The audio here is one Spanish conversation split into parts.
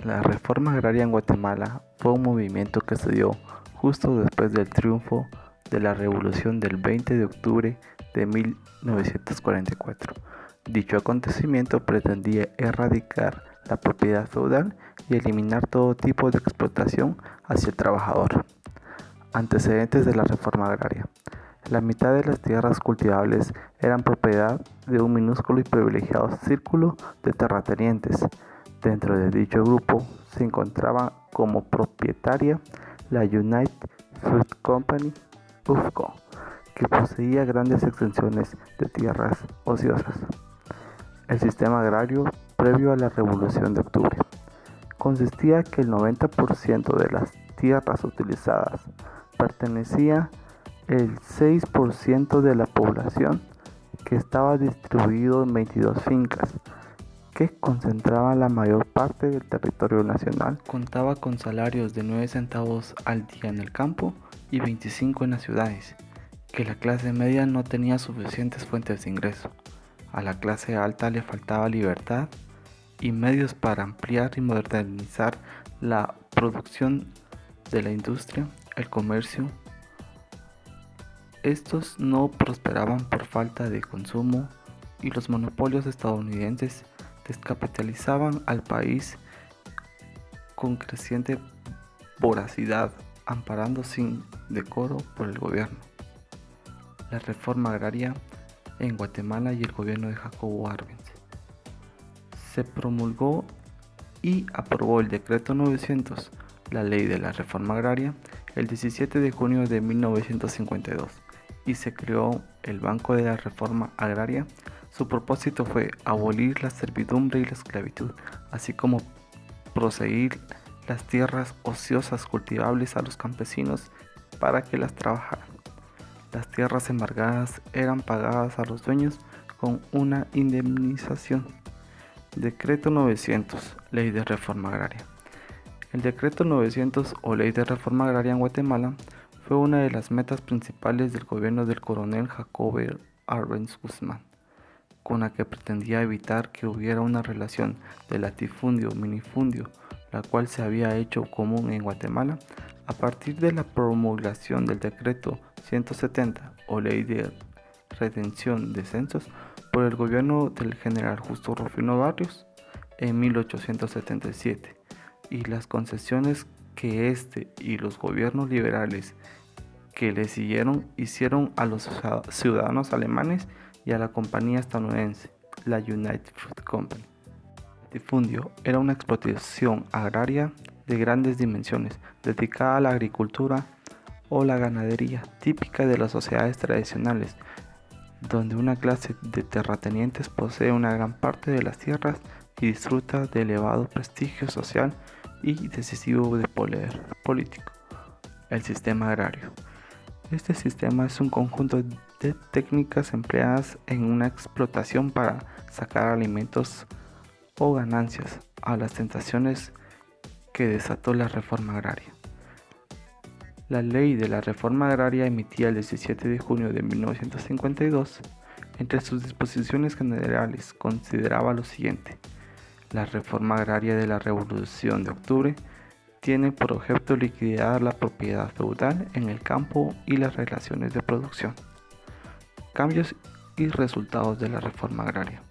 La reforma agraria en Guatemala fue un movimiento que se dio justo después del triunfo de la Revolución del 20 de octubre de 1944. Dicho acontecimiento pretendía erradicar la propiedad feudal y eliminar todo tipo de explotación hacia el trabajador. Antecedentes de la reforma agraria. La mitad de las tierras cultivables eran propiedad de un minúsculo y privilegiado círculo de terratenientes. Dentro de dicho grupo se encontraba como propietaria la United Fruit Company, UFCO, que poseía grandes extensiones de tierras ociosas. El sistema agrario previo a la Revolución de Octubre consistía que el 90% de las tierras utilizadas pertenecía el 6% de la población, que estaba distribuido en 22 fincas, que concentraban la mayor parte del territorio nacional. Contaba con salarios de 9 centavos al día en el campo y 25 en las ciudades, que la clase media no tenía suficientes fuentes de ingreso. A la clase alta le faltaba libertad y medios para ampliar y modernizar la producción de la industria, el comercio. Estos no prosperaban por falta de consumo y los monopolios estadounidenses descapitalizaban al país con creciente voracidad, amparando sin decoro por el gobierno. La reforma agraria en Guatemala y el gobierno de Jacobo Arbenz. Se promulgó y aprobó el Decreto 900, la Ley de la Reforma Agraria, el 17 de junio de 1952 y se creó el Banco de la Reforma Agraria. Su propósito fue abolir la servidumbre y la esclavitud, así como proseguir las tierras ociosas cultivables a los campesinos para que las trabajaran. Las tierras embargadas eran pagadas a los dueños con una indemnización. Decreto 900, Ley de Reforma Agraria. El Decreto 900 o Ley de Reforma Agraria en Guatemala fue una de las metas principales del gobierno del coronel Jacobo Arbenz Guzmán, con la que pretendía evitar que hubiera una relación de latifundio-minifundio, la cual se había hecho común en Guatemala a partir de la promulgación del Decreto 170 o Ley de Redención de Censos por el gobierno del general Justo Rufino Barrios en 1877 y las concesiones que este y los gobiernos liberales que le siguieron hicieron a los ciudadanos alemanes y a la compañía estadounidense, la United Fruit Company. El latifundio era una explotación agraria de grandes dimensiones, dedicada a la agricultura o la ganadería, típica de las sociedades tradicionales, donde una clase de terratenientes posee una gran parte de las tierras y disfruta de elevado prestigio social y decisivo de poder político. El sistema agrario. Este sistema es un conjunto de técnicas empleadas en una explotación para sacar alimentos o ganancias a las tentaciones que desató la reforma agraria. La Ley de la Reforma Agraria emitida el 17 de junio de 1952, entre sus disposiciones generales consideraba lo siguiente: la reforma agraria de la Revolución de Octubre tiene por objeto liquidar la propiedad feudal en el campo y las relaciones de producción. Cambios y resultados de la reforma agraria.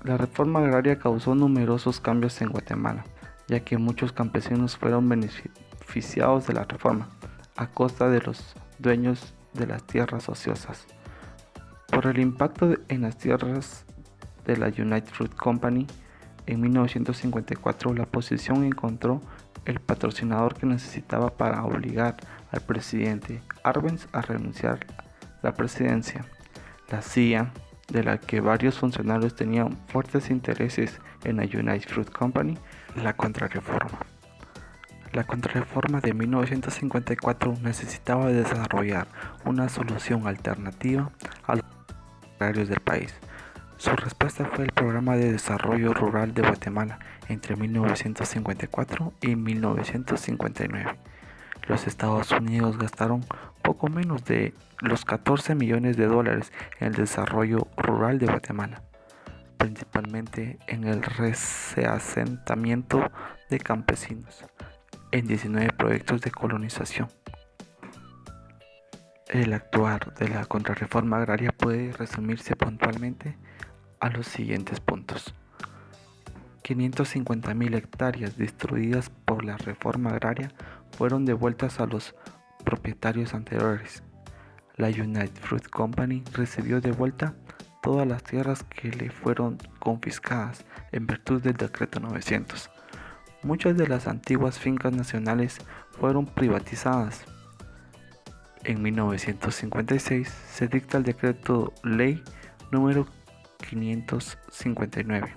La reforma agraria causó numerosos cambios en Guatemala, ya que muchos campesinos fueron beneficiados de la reforma, a costa de los dueños de las tierras ociosas. Por el impacto en las tierras de la United Fruit Company, en 1954 la oposición encontró el patrocinador que necesitaba para obligar al presidente Arbenz a renunciar a la presidencia. La CIA, de la que varios funcionarios tenían fuertes intereses en la United Fruit Company, la Contrarreforma. La Contrarreforma de 1954 necesitaba desarrollar una solución alternativa a los agrarios del país. Su respuesta fue el Programa de Desarrollo Rural de Guatemala entre 1954 y 1959. Los Estados Unidos gastaron poco menos de los $14 millones en el desarrollo rural de Guatemala. principalmente en el reasentamiento de campesinos, en 19 proyectos de colonización. El actuar de la contrarreforma agraria puede resumirse puntualmente a los siguientes puntos. 550.000 hectáreas destruidas por la reforma agraria fueron devueltas a los propietarios anteriores. La United Fruit Company recibió de vuelta todas las tierras que le fueron confiscadas en virtud del Decreto 900. Muchas de las antiguas fincas nacionales fueron privatizadas. En 1956 se dicta el Decreto Ley número 559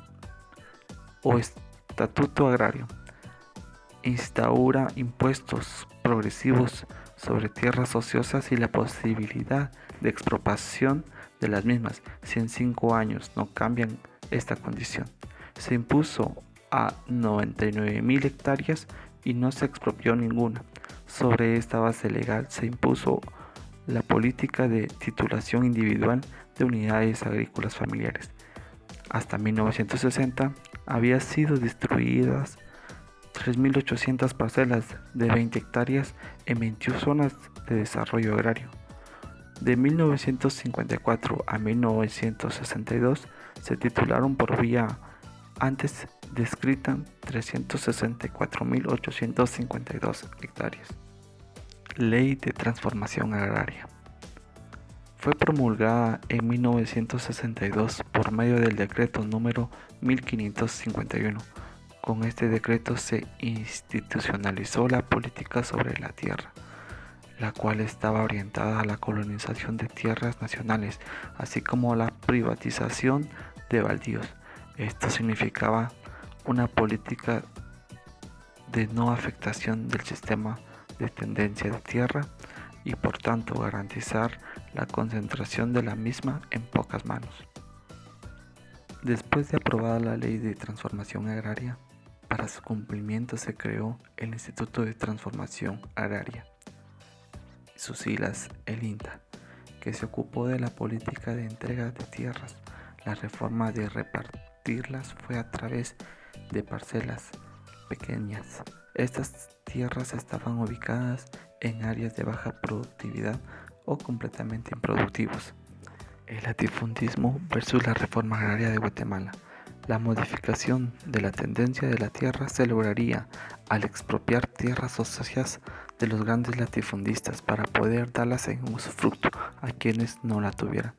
o Estatuto Agrario. Instaura impuestos progresivos sobre tierras ociosas y la posibilidad de expropiación de las mismas si en 5 años no cambian esta condición. Se impuso a 99.000 hectáreas y no se expropió ninguna. Sobre esta base legal se impuso la política de titulación individual de unidades agrícolas familiares. Hasta 1960 había sido distribuidas 3.800 parcelas de 20 hectáreas en 21 zonas de desarrollo agrario. De 1954 a 1962 se titularon por vía antes descrita 364.852 hectáreas. Ley de Transformación Agraria. Fue promulgada en 1962 por medio del decreto número 1551. Con este decreto se institucionalizó la política sobre la tierra, la cual estaba orientada a la colonización de tierras nacionales, así como la privatización de baldíos. Esto significaba una política de no afectación del sistema de tendencia de tierra y por tanto garantizar la concentración de la misma en pocas manos. Después de aprobada la Ley de Transformación Agraria, para su cumplimiento se creó el Instituto de Transformación Agraria, sus siglas el INTA, que se ocupó de la política de entrega de tierras. La reforma de repartirlas fue a través de parcelas pequeñas. Estas tierras estaban ubicadas en áreas de baja productividad o completamente improductivos. El latifundismo versus la reforma agraria de Guatemala. La modificación de la tendencia de la tierra se lograría al expropiar tierras ociosas de los grandes latifundistas para poder darlas en usufructo a quienes no la tuvieran.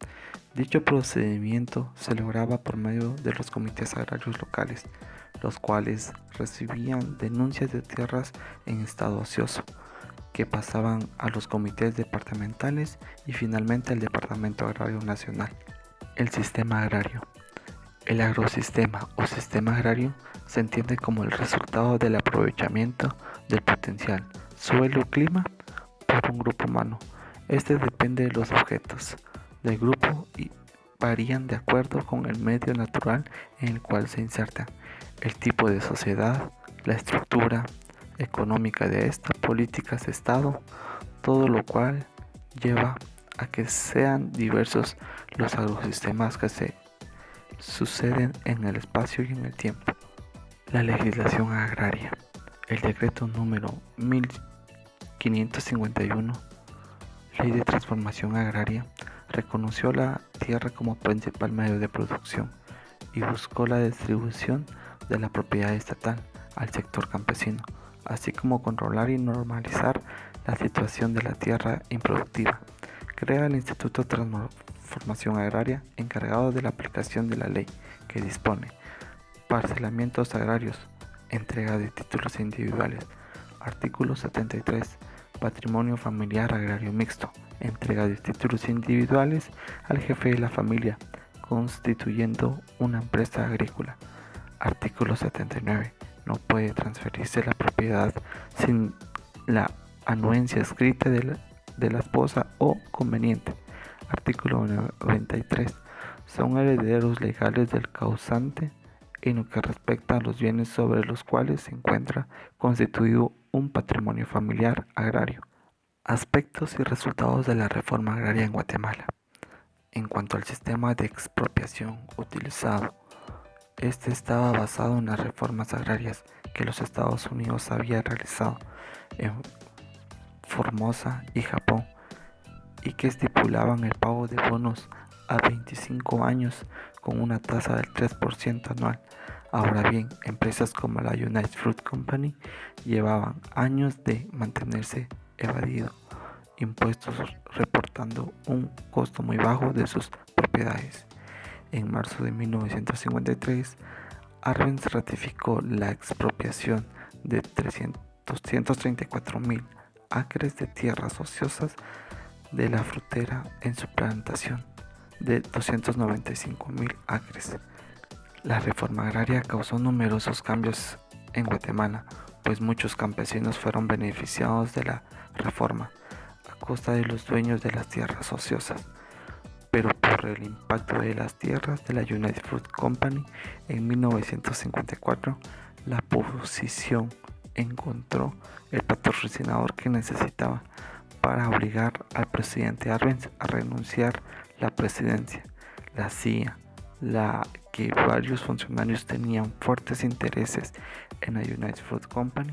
Dicho procedimiento se lograba por medio de los comités agrarios locales, los cuales recibían denuncias de tierras en estado ocioso, que pasaban a los comités departamentales y finalmente al Departamento Agrario Nacional. El sistema agrario. El agrosistema o sistema agrario se entiende como el resultado del aprovechamiento del potencial suelo-clima por un grupo humano. Este depende de los objetos del grupo y varían de acuerdo con el medio natural en el cual se insertan, el tipo de sociedad, la estructura económica de esta, políticas de Estado, todo lo cual lleva a que sean diversos los agrosistemas que se suceden en el espacio y en el tiempo. La legislación agraria. El decreto número 1551, Ley de Transformación Agraria, reconoció la tierra como principal medio de producción y buscó la distribución de la propiedad estatal al sector campesino, así como controlar y normalizar la situación de la tierra improductiva. Crea el Instituto de Transformación Agraria encargado de la aplicación de la ley, que dispone parcelamientos agrarios, entrega de títulos individuales. Artículo 73. Patrimonio familiar agrario mixto, entrega de títulos individuales al jefe de la familia, constituyendo una empresa agrícola. Artículo 79. No puede transferirse la propiedad sin la anuencia escrita de la esposa o conveniente. Artículo 93. Son herederos legales del causante en lo que respecta a los bienes sobre los cuales se encuentra constituido un patrimonio familiar agrario. Aspectos y resultados de la reforma agraria en Guatemala. En cuanto al sistema de expropiación utilizado Este estaba basado en las reformas agrarias que los Estados Unidos habían realizado en Formosa y Japón y que estipulaban el pago de bonos a 25 años con una tasa del 3% anual. Ahora bien, empresas como la United Fruit Company llevaban años de mantenerse evadiendo impuestos, reportando un costo muy bajo de sus propiedades. En marzo de 1953, Arbenz ratificó la expropiación de 234.000 acres de tierras ociosas de la frutera en su plantación de 295.000 acres. La reforma agraria causó numerosos cambios en Guatemala, pues muchos campesinos fueron beneficiados de la reforma a costa de los dueños de las tierras ociosas. Pero por el impacto de las tierras de la United Fruit Company en 1954, la oposición encontró el patrocinador que necesitaba para obligar al presidente Arbenz a renunciar la presidencia. La CIA, la que varios funcionarios tenían fuertes intereses en la United Fruit Company,